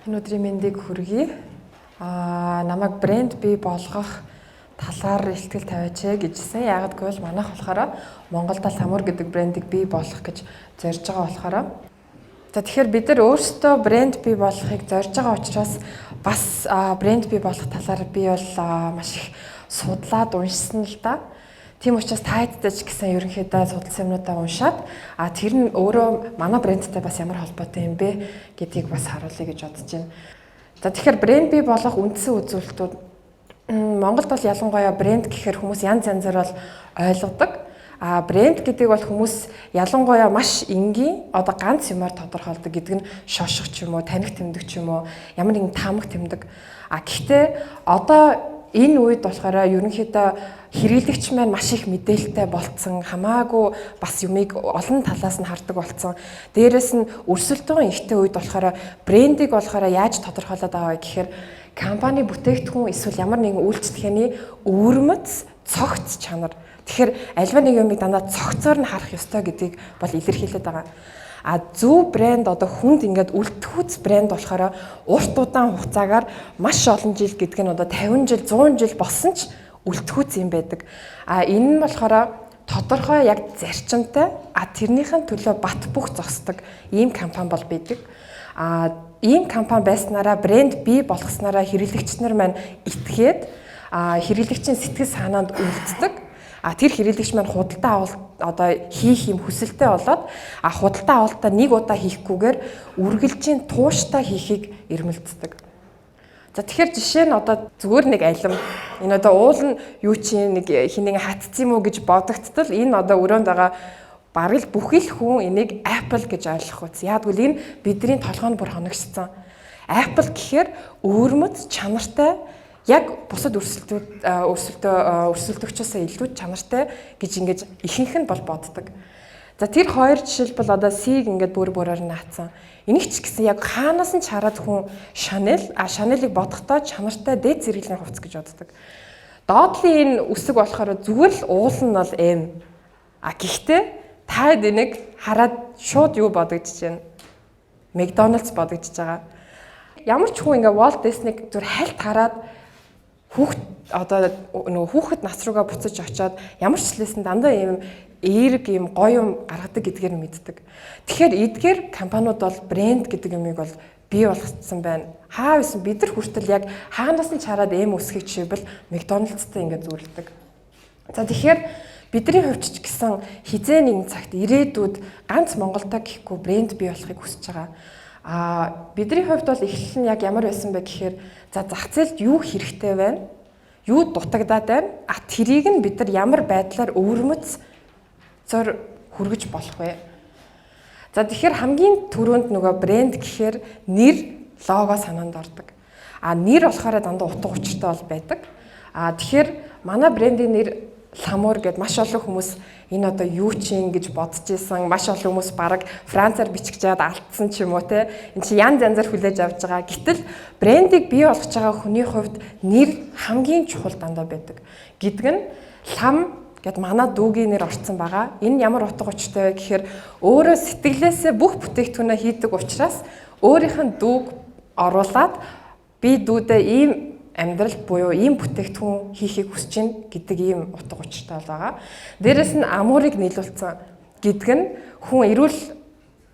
Энэ өдрийн мэндийг хүргэе. Намайг брэнд бий болгох талаар ихтгэл тавиач гэжсэн. Яагаад гэвэл манайх болохоор Монголда Ламуур гэдэг брендийг бий болгох гэж зорж байгаа болохоор. Тэгэхээр бид нар өөрсдөө брэнд бий болохыг зорж байгаа учраас бас брэнд бий болох талаар би бол маш их судлаад уншсан л да. Тийм учраас та хэдтэй ч гэсэн ерөнхийдөө судалсан юмнуудаа уншаад тэр нь өөрөө манай брэндтэй бас ямар холбоотой юм бэ гэдгийг бас харуулъя гэж бодож байна. За тэгэхээр брэнд бий болох үндсэн үзүүлэлтүүд Монголд бол ялангуяа брэнд гэхээр хүмүүс янз янзаар бол ойлгодог. Брэнд гэдэг бол хүмүүс ялангуяа маш энгийн ганц юмар тодорхойлдог гэдэг нь шошго ч юм уу, таних тэмдэг ч юм уу, ямар нэгэн таамаг тэмдэг. Гэхдээ одоо энэ үед болохоор ерөнхийдөө хэрэглэгч маань маш их мэдээлэлтэй болцсон, хамаагүй бас юмыг олон талаас нь хардаг болцсон. Дээрээс нь өрсөлдөөн ихтэй үед болохоор брендийг болохоор яаж тодорхойлоод байгаа вэ гэхээр компани бүтээгдэхүүн эсвэл ямар нэгэн үйлчлэгээний өвөрмөц, цогц чанар. Тэгэхээр альва нэг юмыг дандаа цогцоор нь харах ёстой гэдгийг бол илэрхийлээд байгаа. Зөв брэнд одоо хүнд ингээд үлдэхүүц брэнд болохоор урт удаан хугацаагаар маш олон жил гэдэг нь одоо 50 жил, 100 жил болсон ч үлдэхүүц юм байдаг. Энэ нь болохоор тодорхой яг зарчимтай тэрнийхэн төлөө бат бөх зогсдог ийм компани бол байдаг. Ийм компани байснараа брэнд бий болгоснараа хэрэглэгч нар маань итгээд хэрэглэгчийн сэтгэл санаанд үлддэг. Тэр хэрэглэгч маань худалдаа авалт хийх юм хүсэлтэй болоод худалдаа авалтаа нэг удаа хийхгүйгээр үргэлжийн тууштай хийхийг эрмэлздэг. За тэгэхээр жишээ нь зүгээр нэг алим энэ уул нь юу чинь нэг хинэг хатцсан юм уу гэж бодогдтол энэ өрөөнд байгаа бараг л бүхэл хүн энийг Apple гэж ойлгох үз. Яг үл энэ бидний толгойд бүр хоногшсон. Apple гэхээр өвөрмөц чанартай яг бусад өрсөлдөгчөөсөө илүү чанартай гэж ингэж ихэнх нь бол боддог. За тэр хоёр жишээлбэл C-г ингээд бүр бүрээр наацсан. Энийг ч гэсэн яг хаанаас нь хараад хүн Chanel-ыг бодохдоо чанартай дээд зэрэглэлийн хувцас гэж боддог. Доотлын энэ үсэг болохоор зүгээр л уул нь бол M. Гэхдээ та энийг хараад шууд юу бодогдож байна? McDonald's бодогдож байгаа. Ямар ч хүн ингээд Walt Disney зүгээр хальт хараад хүүхэд нас руугаа буцаж очиод ямар ч хэлсэн дандаа ийм эерэг ийм гоё юм гаргадаг гэдгээр мэддэг. Тэгэхээр эдгээр компаниуд бол брэнд гэдэг юмыг бол бий болгоцсон байна. Хаа байсан бид нар хүртэл яг хаанаас нь чараад үсгийг жишээлбэл McDonald's-тай ингээд зөвлөдөг. За тэгэхээр бидний хувьд ч гэсэн хизээ нэгэн цагт ирээдүйд ганц Монголдо гэхгүй брэнд бий болохыг хүсэж байгаа. Бидний хувьд бол эхлэл нь яг ямар байсан бэ гэхээр зах зээлд юу хэрэгтэй байна? Юу дутагдаад байна? Тэрийг нь бид нар ямар байдлаар өвөрмөц зөр хүргэж болох вэ? За тэгэхээр хамгийн түрүүнд брэнд гэхээр нэр, лого санаанд ордог. Нэр болохоор дандаа утга учиртай бол байдаг. Тэгэхээр манай брендийн нэр Ламуур гэд маш олон хүмүүс энэ юу чинь гэж бодож исэн. Маш олон хүмүүс бараг Францаар бичиж жаад алдсан ч юм уу те. Энд чи янз янзаар хүлээж авч байгаа. Гэтэл брендийг бий болгож байгаа хүний хувьд нэр хамгийн чухал дандаа байдаг. Гэдэг нь Лам гэд манай дүүгийн нэр орцсон байгаа. Энэ ямар утга учиртай вэ гэхээр өөрөө сэтгэлээсээ бүх бүтээгдэхүүнээ хийдэг учраас өөрийнх нь дүүг оруулаад би дүүдээ ийм амьдрал буюу ийм бүтээгдэхүүн хийхийг хүсэж байна гэдэг ийм утга учиртай байгаа. Дээрэс нь амуурыг нийлүүлсэн гэдэг нь хүн эрүүл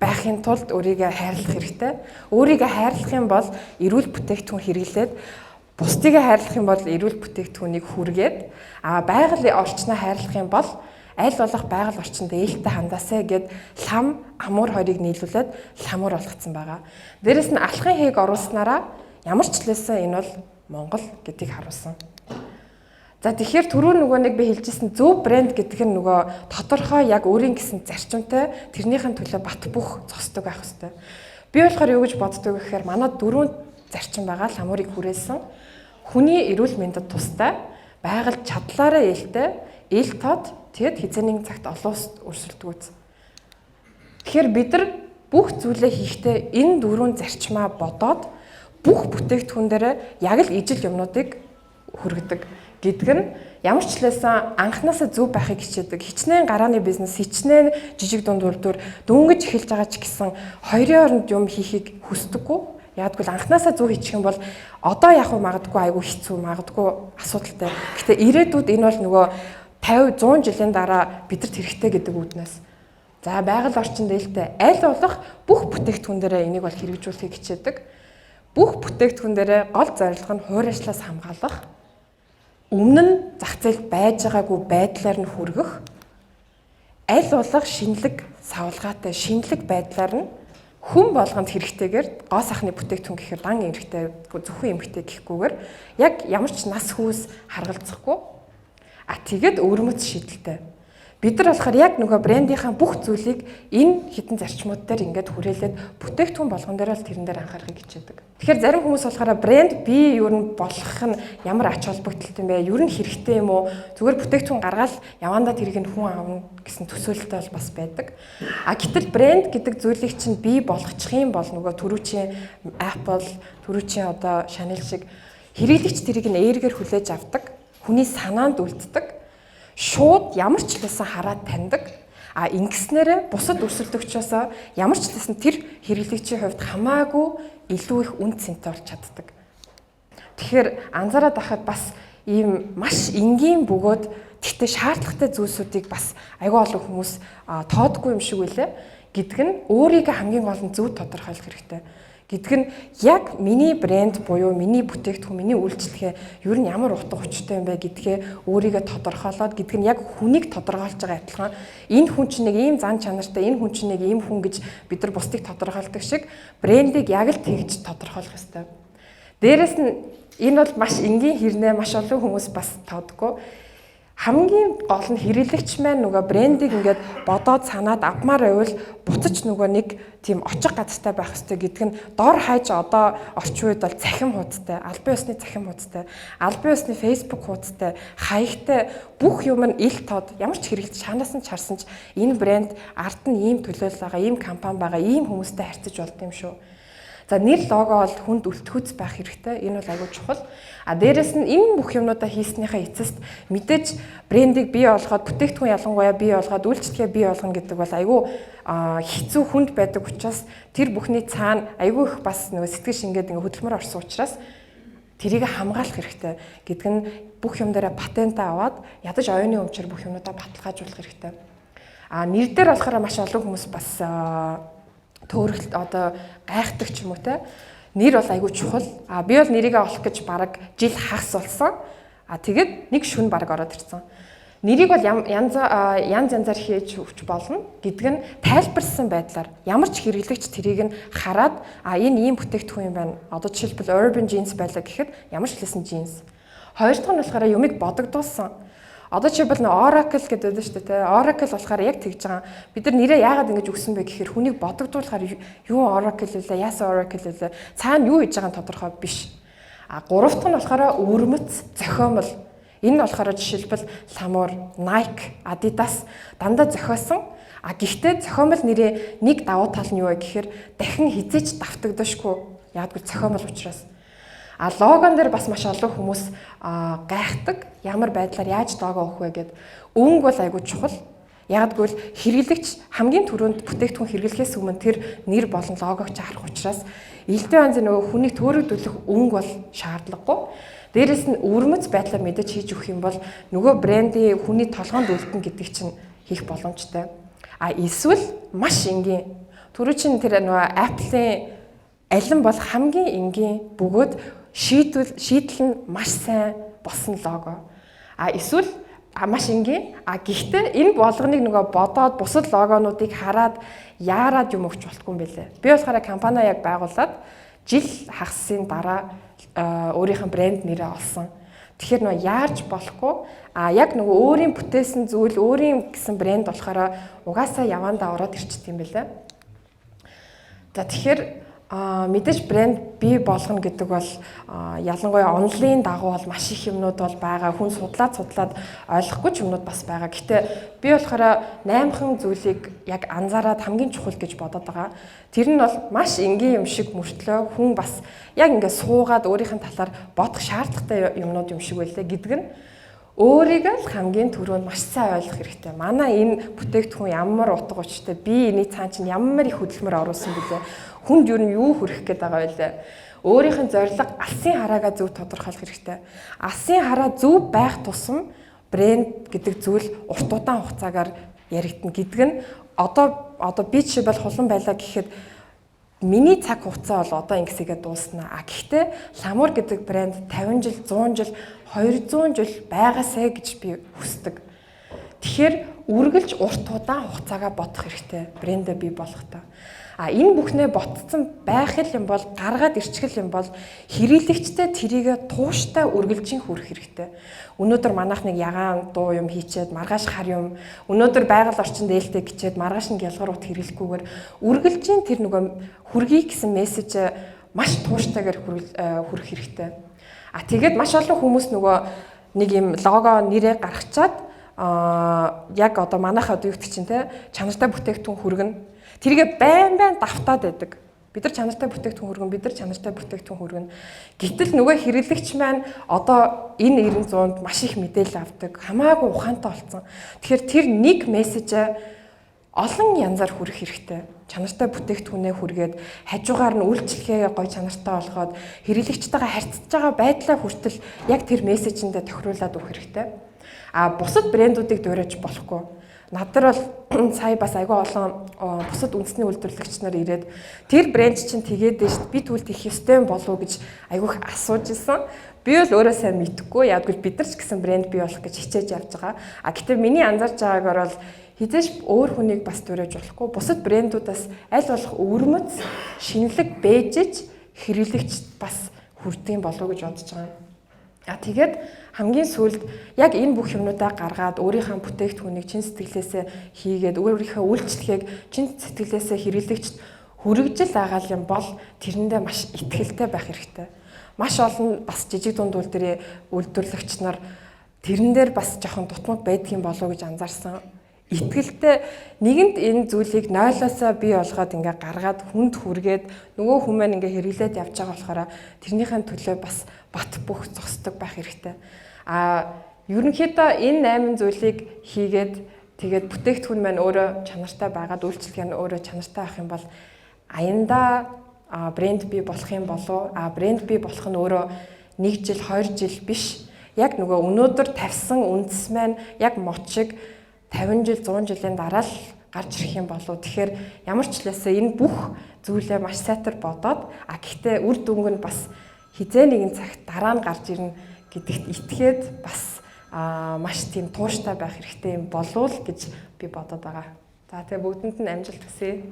байхын тулд өөрийгөө хайрлах хэрэгтэй. Өөрийгөө хайрлах юм бол эрүүл бүтээгдэхүүн хэрэглээд бусдыг хайрлах юм бол эрүүл бүтээгдэхүүнийг хүргээд байгалийн орчноо хайрлах юм бол аль болох байгаль орчинд ээлтэй хандаасаа гэд лам амуур хоёрыг нийлүүлээд ламуур болгоцсон байгаа. Дээрэс нь алхын хээг оруулснараа ямар ч хэлсэн энэ бол Монгол гэдгийг харуулсан. За тэгэхээр түрүү нэг би хэлжсэн зөв брэнд гэдэг нь тодорхой яг өөрийн гэсэн зарчимтай тэрнийхэн төлөө бат бөх зогсдог байх хэрэгтэй. Би болохоор юу гэж боддог гэхээр манай дөрвөн зарчим байгаа ламуурыг хүрээсэн. Хүний эрүүл мэндэд тустай, байгаль чадлаараа ээлтэй, ил тод тэгэд хязгаарны цагт олон улс өрсөлдөгөөц. Тэгэхээр бид нар бүх зүйлээ хийхдээ энэ дөрвөн зарчмаа бодоод бүх бүтээгдэхүүн дээр яг л ижил юмнуудыг хүргэдэг гэдэг нь ямар ч хэлсэн анханасаа зөв байхыг хичээдэг. Хичнээн гарааны бизнес, хичнээн жижиг дунд үйлдвэр дөнгөж эхэлж байгаа ч гэсэн хоёрын хооронд юм хийхийг хүсдэггүй. Яг гэвэл анханасаа зөв хийчих юм бол одоо яг магадгүй айгүй хэцүү, магадгүй асуудалтай. Гэхдээ ирээдүйд энэ бол нөгөө 50 100 жилийн дараа бидэнд хэрэгтэй гэдэг үүднээс. За байгаль орчин дээлтэй аль болох бүх бүтээгдэхүүн дээрээ энийг бол хэрэгжүүлэхийг хичээдэг. Бүх бүтээгдэхүүн дээрээ гол зорилго нь хуур ажлаас хамгаалах. Өмнө нь зах зээлд байж байгаагүй байдлаар нь хүргэх. Аль болох шинэлэг савлгаатай шинэлэг байдлаар нь хүн болгонд хэрэгтэйгээр гоо сахны бүтээгдэхүүн гэхээр дан эмхтэй зөвхөн эмхтэй гэхгүйгээр яг ямар ч нас хүүс харгалзахгүй тэгээд өвөрмөц шийдэлтэй. Бид нар болохоор яг нөгөө брендийнхаа бүх зүйлийг энэ хідэн зарчмууд дээр ингээд хүрээлээд бүтээгдэхүүн болгон дээр л тэрэн дээр анхаарахыг хичээдэг. Тэгэхээр зарим хүмүүс болохоор брэнд би юу н болох нь ямар ач холбогдолтой юм бэ? Юу н хэрэгтэй юм уу? Зүгээр бүтээгдэхүүн гаргаад явандаа тэрийг нь хүн аавна гэсэн төсөөлөлтэй бол бас байдаг. Гэтэл брэнд гэдэг зүйлийг чинь бий болгочих юм бол нөгөө түрүүчийн Apple, түрүүчийн одоо Chanel шиг хэрэглэгч тэрийг нь эергээр хүлээж авдаг. Хүний санаанд үлддэг. Шууд ямар ч лсэн хараад таньдаг. Ингэснээрээ бусад өрсөлдөгчөөс ямар ч лсэн тэр хэрэглэгчийн хувьд хамаагүй илүү их үн цэнтэй болж чаддаг. Тэгэхээр анзаараад байхад бас ийм маш энгийн бөгөөд тэгтээ шаардлагатай зүйлсүүдийг бас аюул олон хүмүүс тоодгүй юм шиг үлээ. Гэдг нь өөрийгөө хамгийн гол нь зөв тодорхойлох хэрэгтэй. Гэдг нь яг миний брэнд буюу миний бүтээгдэхүүн, миний үйлчлэгээ ер нь ямар утга учиртай юм бэ гэдгээ өөрийгөө тодорхойлоод гэдг нь яг хүнийг тодорхойлж байгаа адилхан энэ хүн чинь нэг ийм зан чанартай, энэ хүн чинь нэг ийм хүн гэж бид нар бусдыг тодорхойлдог шиг брендийг яг л тэгж тодорхойлох ёстой. Дээрэс нь энэ бол маш энгийн хэрнээ маш олон хүмүүс бас тоодгүй. Хамгийн гол нь хэрэглэгч маань нөгөө брендийг ингээд бодоод санаад авмаар байвал буцаж нөгөө нэг тийм очих газартай байх хэрэгтэй гэдэг нь дор хаяж одоо орчин үед бол цахим хуудастай, албан ёсны цахим хуудастай, албан ёсны Facebook хуудастай, хаягтай бүх юм нь ил тод ямар ч хэрэглэж шанаас нь чарсан ч энэ брэнд ард нь ийм төлөөлөл байгаа, ийм компани байгаа, ийм хүмүүстэй харьцаж болд юм шүү. За нэр лого бол хүнд үлтгүүц байх хэрэгтэй. Энэ бол аягүй чухал. Дээрэс нь энэ бүх юмнуудаа хийснийхаа эцэст мэдээж брендийг бий болгоод бүтээгдэхүүн ялангуяа бий болгоод үйлчлэгээ бий болгоно гэдэг бол аягүй хэцүү хүнд байдаг учраас тэр бүхний цаана аягүй их бас нөгөө сэтгэл шингээд ингээ хөдөлмөр орсон учраас тэрийг хамгаалах хэрэгтэй. Гэдг нь бүх юм дээрээ патент аваад ядаж оюуны өмчөр бүх юмудаа баталгаажуулах хэрэгтэй. Нэр дээр болохоор маш олон хүмүүс бас төөрөлт одоо гайхдаг ч юм уу те нэр бол айгүй чухал. Би бол нэрийгээ олох гэж бараг жил хагас болсон. Тэгээд нэг шүн бараг ороод ирсэн. Нэрийг бол янз янзаар хийж өгч болно. Гэдг нь тайлбарсан байдлаар ямар ч хэрэглэгч тэрийг нь хараад энэ ийм бүтээгдэхүүн юм байна. Одоо жишээлбэл urban jeans байлаа гэхэд ямар ч лсэн jeans. Хоёр дахь нь болохоор юмыг бодогдуулсан. Одоо жишээлбэл Oracle гэдэг байдаг шүү дээ. Oracle болохоор яг тэгж байгаа. Бид нар нэрээ яагаад ингэж өгсөн бэ гэхээр хүнийг бодогдуулахаар юу Oracle вэ? Яасан Oracle вэ? Цаана юу хийж байгаа нь тодорхой биш. Гурав дахь нь болохоор өвөрмөц зохиомл. Энэ нь болохоор жишээлбэл Ламуур, Nike, Adidas дандаа зохиосон. Гэхдээ зохиомл нэрээ нэг давуу тал нь юу вэ гэхээр дахин хизээч давтагдашгүй. Яагтвэл зохиомл учраас. Логон дээр бас маш олон хүмүүс гайхдаг. Ямар байдлаар яаж лого өгөх вэ гэд. Өнгө бол айгүй чухал. Яг гэвэл хэрэглэгч хамгийн түрүүнд бүтээгдэхүүн хэрэглэхээс өмнө тэр нэр болон логог ч харах учраас элдв янзын нөгөө хүнийг төөрөгдүүлэх өнгө бол шаардлагагүй. Дээрээс нь өвөрмөц байдлаар мэдээж хийж өгөх юм бол нөгөө брендийн хүний толгоонд үлдэн гэдэг чинь хийх боломжтой. Эсвэл маш энгийн. Түрүү чинь тэр нөгөө Apple-ийн алин бол хамгийн энгийн бөгөөд шийдэл нь маш сайн болсон лого. Эсвэл маш энгийн. Гэхдээ энэ болгоныг нөгөө бодоод бусад логонуудыг хараад яарад юм өгч болтгүй юм бэлээ. Би болохоор компани яг байгуулад жил хагасын дараа өөрийнх нь брэнд нэрээ олсон. Тэгэхээр нөгөө яарч болохгүй. Яг нөгөө өөрийн бүтээсэн зүйл, өөрийн гэсэн брэнд болохоор угаасаа явандаа ороод ирчт юм бэлээ. За тэгэхээр мэдээж брэнд бий болгоно гэдэг бол ялангуяа онлайн дагуу бол маш их юмнууд бол байгаа. Хүн судлаад ойлгохгүй ч юмнууд бас байгаа. Гэтэ би болохоор 8хан зүйлийг яг анзаараад хамгийн чухал гэж бодоод байгаа. Тэр нь бол маш энгийн юм шиг мөртлөө хүн бас яг ингээд суугаад өөрийнх нь талаар бодох шаардлагатай юмнууд юм шиг байлээ. Гэдг нь өөрийгөө л хамгийн түрүүнд маш сайн ойлгох хэрэгтэй. Манай энэ бүтээгдэхүүн ямар утга учиртай, би эний цаан чинь ямар их хөдөлмөр оруулсан бэлээ. Хүнд юу нь юу хүрэх гээд байгаа байлээ. Өөрийнх нь зорилго алсын хараагаа зөв тодорхойлох хэрэгтэй. Алсын хараа зөв байх тусам брэнд гэдэг зүйл урт удаан хугацаагаар яригдана гэдэг нь одоо би жишээ бол хулан байлаа гэхэд миний цаг хугацаа бол одоо ингэсэгээ дуусна. Гэхдээ Ламур гэдэг брэнд 50 жил, 100 жил, 200 жил байгаасай гэж би хүсдэг. Тэгэхээр үргэлж урт удаан хугацаагаа бодох хэрэгтэй. Брэндээ бий болохтой. Энэ бүхнээ ботцсон байх юм бол гаргаад ирчихэл юм бол хэрэглэгчтэй тэрийгэ тууштай үргэлжийн хүрэх хэрэгтэй. Өнөөдөр манайх нэг ягаан дуу юм хийчээд маргааш хар юм. Өнөөдөр байгаль орчинд ээлтэй гिचээд маргааш нь гялгарууд хэрэглэхгүйгээр үргэлжийн тэр нөгөө хүргий гэсэн мессеж маш тууштайгаар хүрэх хэрэгтэй. Тэгээд маш олон хүмүүс нөгөө нэг юм лого нэрээ гаргачаад яг одоо манайхаа одоо юу гэдэг чинь те чанартай бүтээгдэхүүн хүргэнэ. Тэргээ байн давтаад байдаг. Бид нар чанартай бүтээгдэхүүн хүргэн, бид нар чанартай бүтээгдэхүүн хүргэн. Гэтэл нөгөө хэрэглэгч маань одоо энэ 900-д маш их мэдээлэл авдаг. Хамаагүй ухаантай болсон. Тэгэхээр тэр нэг мессеж олон янзаар хүрэх хэрэгтэй. Чанартай бүтээгдэхүүнээ хүргээд хажуугаар нь үйлчлэгээ гоё чанартай болгоод хэрэглэгчтэйгээ харьцаж байгаа байдлаа хүртэл яг тэр мессежиндээ тохируулаад өгөх хэрэгтэй. Бусад брэндүүдийг дуурайж болохгүй. Над нар бол сая бас айгүй олон бусад үндэсний үйлдвэрлэгч нар ирээд тэр брэнд чинь тэгээд дээ шүү дээ. Би тэгвэл тийх ёстой болов уу гэж айгүйх асууж исэн. Би бол өөрөө сайн мэдэхгүй. Яг л бид нар ч гэсэн брэнд бий болох гэж хичээж явж байгаа. Гэтээ миний анзаарч байгаагаар бол хизээш өөр хүнийг бас дуурайж болохгүй. Бусад брэндүүдээс аль болох өвөрмөц шинэлэг бэжж хэрэглэгчд бас хүрдэг юм болов уу гэж бодож байгаа. Тэгээд хамгийн сүүлд яг энэ бүх юмнуудаа гаргаад өөрийнхөө бүтээгдэхүүнийг чин сэтгэлээсээ хийгээд өөрийнхөө үйлчлэгийг чин сэтгэлээсээ хэрэглэгчд хүргэжил агаал юм бол тэрэндээ маш ихтгэлтэй байх хэрэгтэй. Маш олон бас жижиг дунд үйлдвэрлэгч нар тэрэн дээр бас жоохон дутмаг байдаг юм болов уу гэж анзаарсан. Итгэлтэй нэгэнд энэ зүйлийг нойлоосоо бий болгоод ингээ гаргаад хүнд хүргээд нөгөө хүмүүс маань ингээ хэрэглээд явж байгаа болохоор тэрнийхэн төлөө бас бат бөх зогсдог байх хэрэгтэй. Ерөнхийдөө энэ 8 зүйлийг хийгээд тэгээд бүтээгдэхүүн маань өөрөө чанартай байгаад үйлчлэг нь өөрөө чанартай байх юм бол аяндаа брэнд бий болох юм болов. Брэнд бий болох нь өөрөө 1 жил, 2 жил биш. Яг нөгөө өнөөдөр тавьсан үндэс маань яг мочиг 50 жил 100 жилийн дараа л гарч ирэх юм болов. Тэгэхээр ямар ч лээсээ энэ бүх зүйлээ маш сайтар бодоод гэхдээ үр дүнг нь бас хизээ нэгэн цагт дараа нь гарч ирнэ гэдэгт итгээд бас маш тийм тууштай байх хэрэгтэй юм болов уу гэж би бодоод байгаа. За тэгээ бүгдэнд нь амжилт хүсье.